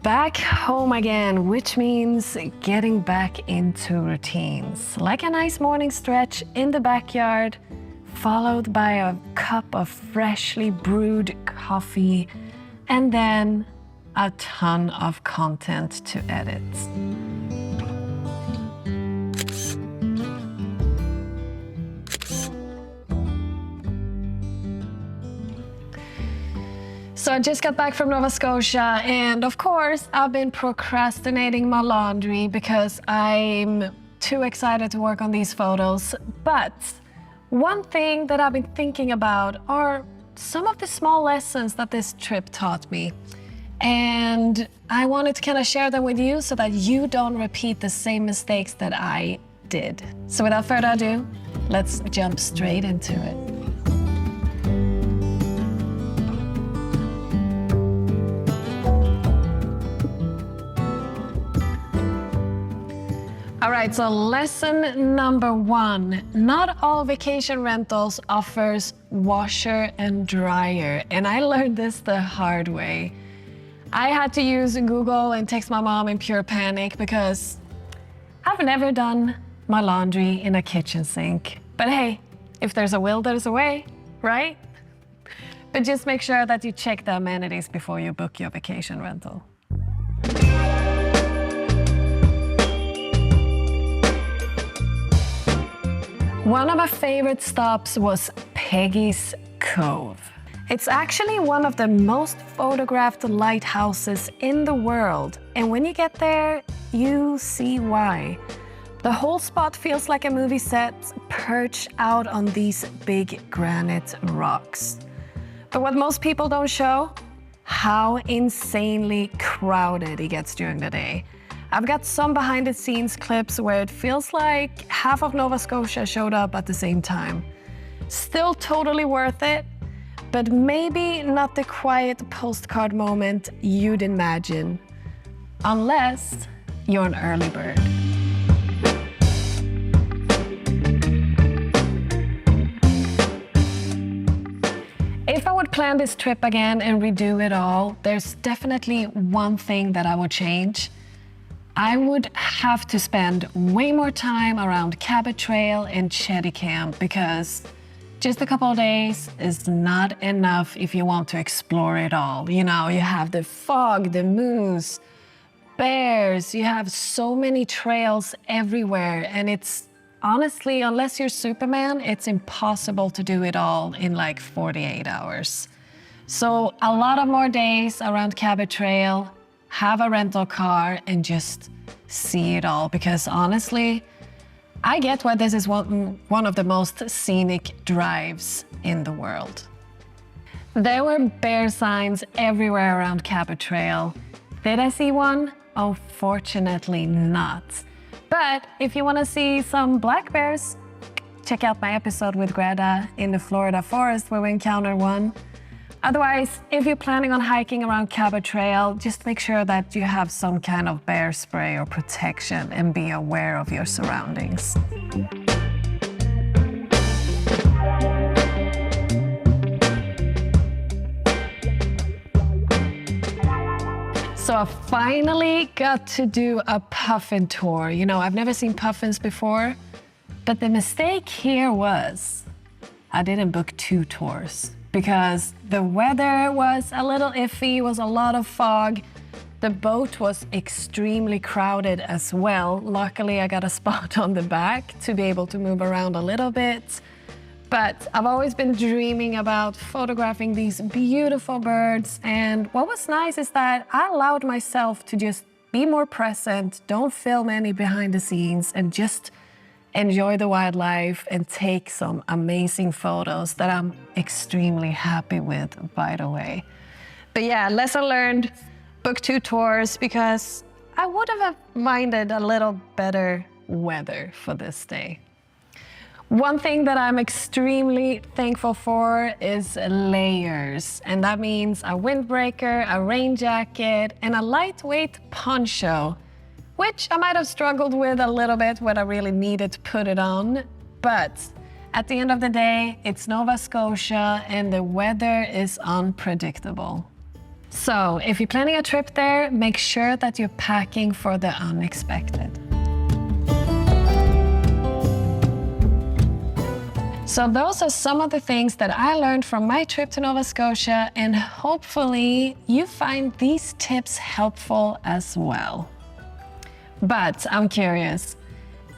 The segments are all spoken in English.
Back home again, which means getting back into routines. Like a nice morning stretch in the backyard, followed by a cup of freshly brewed coffee, and then a ton of content to edit. So I just got back from Nova Scotia, and of course I've been procrastinating my laundry because I'm too excited to work on these photos. But one thing that I've been thinking about are some of the small lessons that this trip taught me. And I wanted to kind of share them with you so that you don't repeat the same mistakes that I did. So without further ado, let's jump straight into it. All right, so lesson number 1, not all vacation rentals offers washer and dryer. And I learned this the hard way. I had to use Google and text my mom in pure panic because I've never done my laundry in a kitchen sink. But hey, if there's a will, there's a way, right? But just make sure that you check the amenities before you book your vacation rental. One of my favorite stops was Peggy's Cove. It's actually one of the most photographed lighthouses in the world. And when you get there, you see why. The whole spot feels like a movie set perched out on these big granite rocks. But what most people don't show, how insanely crowded it gets during the day. I've got some behind the scenes clips where it feels like half of Nova Scotia showed up at the same time. Still totally worth it, but maybe not the quiet postcard moment you'd imagine, unless you're an early bird. If I would plan this trip again and redo it all, there's definitely one thing that I would change. I would have to spend way more time around Cabot Trail and Chetty Camp because just a couple of days is not enough if you want to explore it all. You know, you have the fog, the moose, bears, you have so many trails everywhere, and it's honestly, unless you're Superman, it's impossible to do it all in like 48 hours. So a lot of more days around Cabot Trail, have a rental car, and just see it all. Because honestly, I get why this is one of the most scenic drives in the world. There were bear signs everywhere around Cabot Trail. Did I see one? Oh, fortunately not. But if you want to see some black bears, check out my episode with Greta in the Florida forest where we encountered one. Otherwise, if you're planning on hiking around Cabot Trail, just make sure that you have some kind of bear spray or protection and be aware of your surroundings. So I finally got to do a puffin tour. You know, I've never seen puffins before, but the mistake here was I didn't book 2 tours. Because the weather was a little iffy, was a lot of fog. The boat was extremely crowded as well. Luckily, I got a spot on the back to be able to move around a little bit. But I've always been dreaming about photographing these beautiful birds. And what was nice is that I allowed myself to just be more present, don't film any behind the scenes, and just enjoy the wildlife and take some amazing photos that I'm extremely happy with, by the way. But yeah, lesson learned, book 2 tours because I would have minded a little better weather for this day. One thing that I'm extremely thankful for is layers. And that means a windbreaker, a rain jacket, and a lightweight poncho, which I might have struggled with a little bit when I really needed to put it on. But at the end of the day, it's Nova Scotia and the weather is unpredictable. So if you're planning a trip there, make sure that you're packing for the unexpected. So those are some of the things that I learned from my trip to Nova Scotia, and hopefully you find these tips helpful as well. But I'm curious,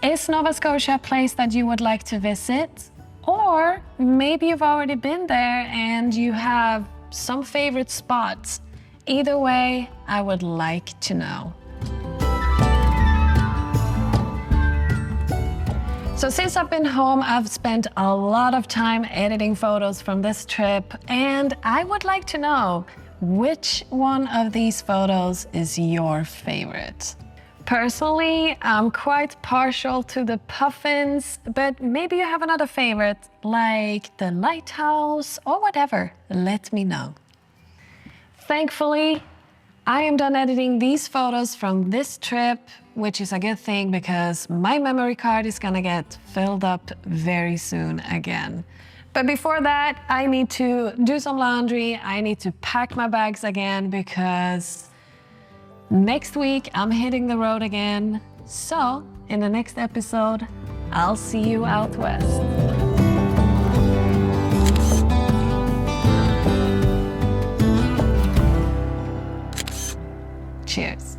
is Nova Scotia a place that you would like to visit? Or maybe you've already been there and you have some favorite spots. Either way, I would like to know. So since I've been home, I've spent a lot of time editing photos from this trip, and I would like to know which one of these photos is your favorite. Personally, I'm quite partial to the puffins, but maybe you have another favorite, like the lighthouse or whatever. Let me know. Thankfully, I am done editing these photos from this trip, which is a good thing because my memory card is gonna get filled up very soon again. But before that, I need to do some laundry. I need to pack my bags again because next week I'm hitting the road again. So in the next episode, I'll see you out west. Cheers.